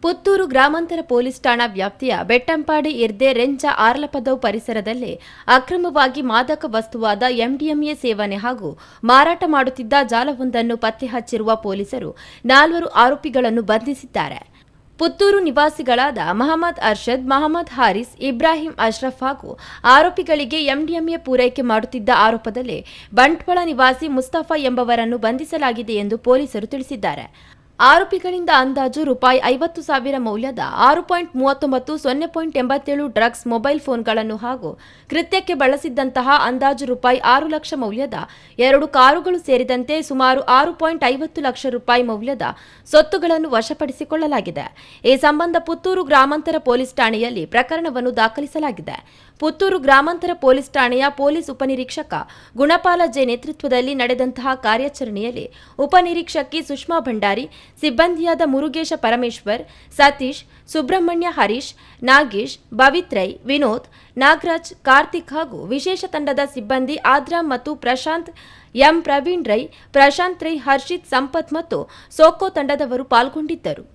ಪುತ್ತೂರು ಗ್ರಾಮಾಂತರ ಪೊಲೀಸ್ ಠಾಣಾ ವ್ಯಾಪ್ತಿಯ ಬೆಟ್ಟಂಪಾಡಿ ಇರ್ದೆ ರೆಂಚ ಆರ್ಲಪದವ್ ಪರಿಸರದಲ್ಲಿ ಅಕ್ರಮವಾಗಿ ಮಾದಕ ವಸ್ತುವಾದ ಎಂಡಿಎಂಎ ಸೇವನೆ ಹಾಗೂ ಮಾರಾಟ ಮಾಡುತ್ತಿದ್ದ ಜಾಲವೊಂದನ್ನು ಪತ್ತೆ ಹಚ್ಚಿರುವ ಪೊಲೀಸರು 4 ಆರೋಪಿಗಳನ್ನು ಬಂಧಿಸಿದ್ದಾರೆ. ಪುತ್ತೂರು ನಿವಾಸಿಗಳಾದ ಮಹಮ್ಮದ್ ಅರ್ಷದ್, ಮಹಮ್ಮದ್ ಹಾರಿಸ್, ಇಬ್ರಾಹಿಂ ಅಶ್ರಫ್ ಹಾಗೂ ಆರೋಪಿಗಳಿಗೆ ಎಂಡಿಎಂಎ ಪೂರೈಕೆ ಮಾಡುತ್ತಿದ್ದ ಆರೋಪದಲ್ಲಿ ಬಂಟ್ವಾಳ ನಿವಾಸಿ ಮುಸ್ತಫಾ ಎಂಬವರನ್ನು ಬಂಧಿಸಲಾಗಿದೆ ಎಂದು ಪೊಲೀಸರು ತಿಳಿಸಿದ್ದಾರೆ. ಆರೋಪಿಗಳಿಂದ ಅಂದಾಜು ರೂಪಾಯಿ 50,000 ಮೌಲ್ಯದ 6.39 0.87 ಡ್ರಗ್ಸ್ ಮೊಬೈಲ್ ಫೋನ್ಗಳನ್ನು ಹಾಗೂ ಕೃತ್ಯಕ್ಕೆ ಬಳಸಿದ್ದಂತಹ ಅಂದಾಜು ರೂಪಾಯಿ 6 ಲಕ್ಷ ಮೌಲ್ಯದ 2 ಕಾರುಗಳು ಸೇರಿದಂತೆ ಸುಮಾರು 6.50 ಲಕ್ಷ ರೂಪಾಯಿ ಮೌಲ್ಯದ ಸೊತ್ತುಗಳನ್ನು ವಶಪಡಿಸಿಕೊಳ್ಳಲಾಗಿದೆ. ಈ ಸಂಬಂಧ ಪುತ್ತೂರು ಗ್ರಾಮಾಂತರ ಪೊಲೀಸ್ ಠಾಣೆಯಲ್ಲಿ ಪ್ರಕರಣವನ್ನು ದಾಖಲಿಸಲಾಗಿದೆ. ಪುತ್ತೂರು ಗ್ರಾಮಾಂತರ ಪೊಲೀಸ್ ಠಾಣೆಯ ಪೊಲೀಸ್ ಉಪನಿರೀಕ್ಷಕ ಗುಣಪಾಲ ಜೆ ನೇತೃತ್ವದಲ್ಲಿ ನಡೆದಂತಹ ಕಾರ್ಯಾಚರಣೆಯಲ್ಲಿ ಉಪನಿರೀಕ್ಷಕಿ ಸುಷ್ಮಾ ಭಂಡಾರಿ, ಸಿಬ್ಬಂದಿಯಾದ ಮುರುಗೇಶ ಪರಮೇಶ್ವರ್, ಸತೀಶ್, ಸುಬ್ರಹ್ಮಣ್ಯ, ಹರೀಶ್, ನಾಗೇಶ್, ಬವಿತ್ರೈ, ವಿನೋದ್, ನಾಗರಾಜ್, ಕಾರ್ತಿಕ್ ಹಾಗೂ ವಿಶೇಷ ತಂಡದ ಸಿಬ್ಬಂದಿ ಆದ್ರಾಮ್ ಮತ್ತು ಪ್ರಶಾಂತ್, ಎಂ ಪ್ರವೀಣ್ ರೈ, ಪ್ರಶಾಂತ್ ರೈ, ಹರ್ಷಿತ್, ಸಂಪತ್ ಮತ್ತು ಸೋಕೋ ತಂಡದವರು ಪಾಲ್ಗೊಂಡಿದ್ದರು.